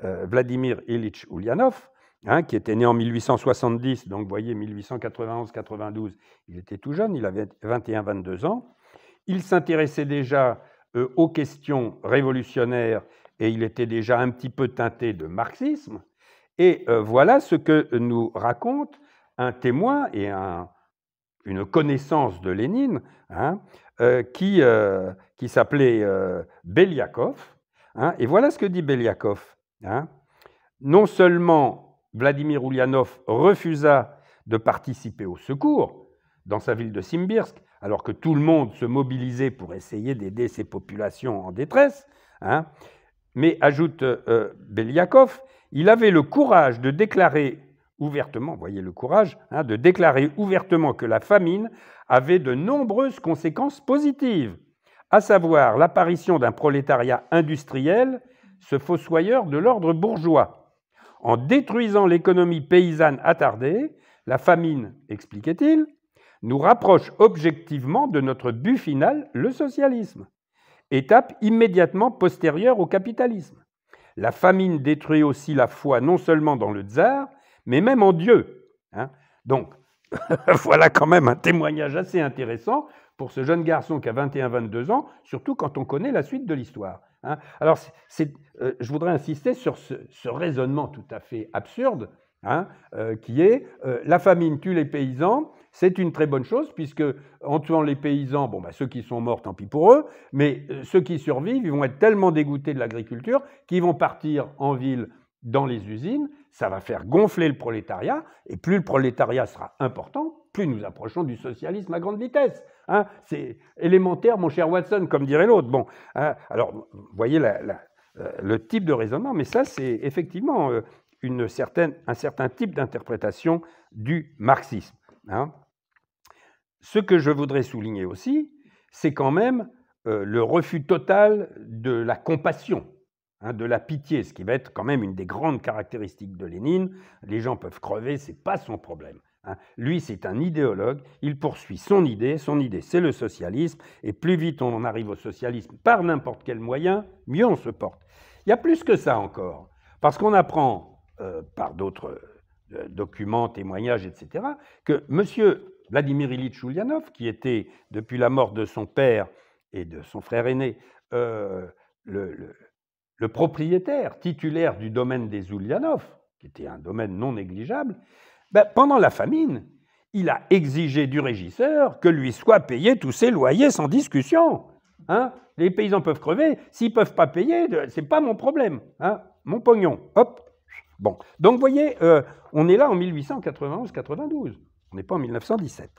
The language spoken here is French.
Vladimir Ilitch Ulyanov, hein, qui était né en 1870, donc vous voyez 1891-92, il était tout jeune, il avait 21-22 ans. Il s'intéressait déjà aux questions révolutionnaires et il était déjà un petit peu teinté de marxisme. Et voilà ce que nous raconte un témoin et une connaissance de Lénine, hein, qui s'appelait Beliakov. Hein, et voilà ce que dit Beliakov. Hein. Non seulement Vladimir Ulyanov refusa de participer au secours dans sa ville de Simbirsk, alors que tout le monde se mobilisait pour essayer d'aider ces populations en détresse, hein, mais, ajoute Beliakov, il avait le courage de déclarer ouvertement, voyez le courage, hein, de déclarer ouvertement que la famine avait de nombreuses conséquences positives, à savoir l'apparition d'un prolétariat industriel, ce fossoyeur de l'ordre bourgeois. En détruisant l'économie paysanne attardée, la famine, expliquait-il, nous rapproche objectivement de notre but final, le socialisme, étape immédiatement postérieure au capitalisme. La famine détruit aussi la foi non seulement dans le tsar, mais même en Dieu. Hein. Donc, voilà quand même un témoignage assez intéressant pour ce jeune garçon qui a 21-22 ans, surtout quand on connaît la suite de l'histoire. Hein. Alors, je voudrais insister sur ce raisonnement tout à fait absurde, hein, qui est la famine tue les paysans. C'est une très bonne chose, puisque en tuant les paysans, bon, ceux qui sont morts, tant pis pour eux, mais ceux qui survivent, ils vont être tellement dégoûtés de l'agriculture qu'ils vont partir en ville dans les usines. Ça va faire gonfler le prolétariat, et plus le prolétariat sera important, plus nous approchons du socialisme à grande vitesse. Hein. C'est élémentaire, mon cher Watson, comme dirait l'autre. Bon, hein, alors, vous voyez le type de raisonnement, mais ça, c'est effectivement un certain type d'interprétation du marxisme. Hein. Ce que je voudrais souligner aussi, c'est quand même le refus total de la compassion, hein, de la pitié, ce qui va être quand même une des grandes caractéristiques de Lénine. Les gens peuvent crever, ce n'est pas son problème. Hein. Lui, c'est un idéologue, il poursuit son idée c'est le socialisme, et plus vite on en arrive au socialisme par n'importe quel moyen, mieux on se porte. Il y a plus que ça encore, parce qu'on apprend par d'autres documents, témoignages, etc., que M. Vladimir Ilitch Ulyanov, qui était, depuis la mort de son père et de son frère aîné, le propriétaire titulaire du domaine des Ulyanov, qui était un domaine non négligeable, pendant la famine, il a exigé du régisseur que lui soient payés tous ses loyers sans discussion. Hein. Les paysans peuvent crever, s'ils ne peuvent pas payer, ce n'est pas mon problème. Hein. Mon pognon, hop. Bon, donc vous voyez, on est là en 1891-92. On n'est pas en 1917.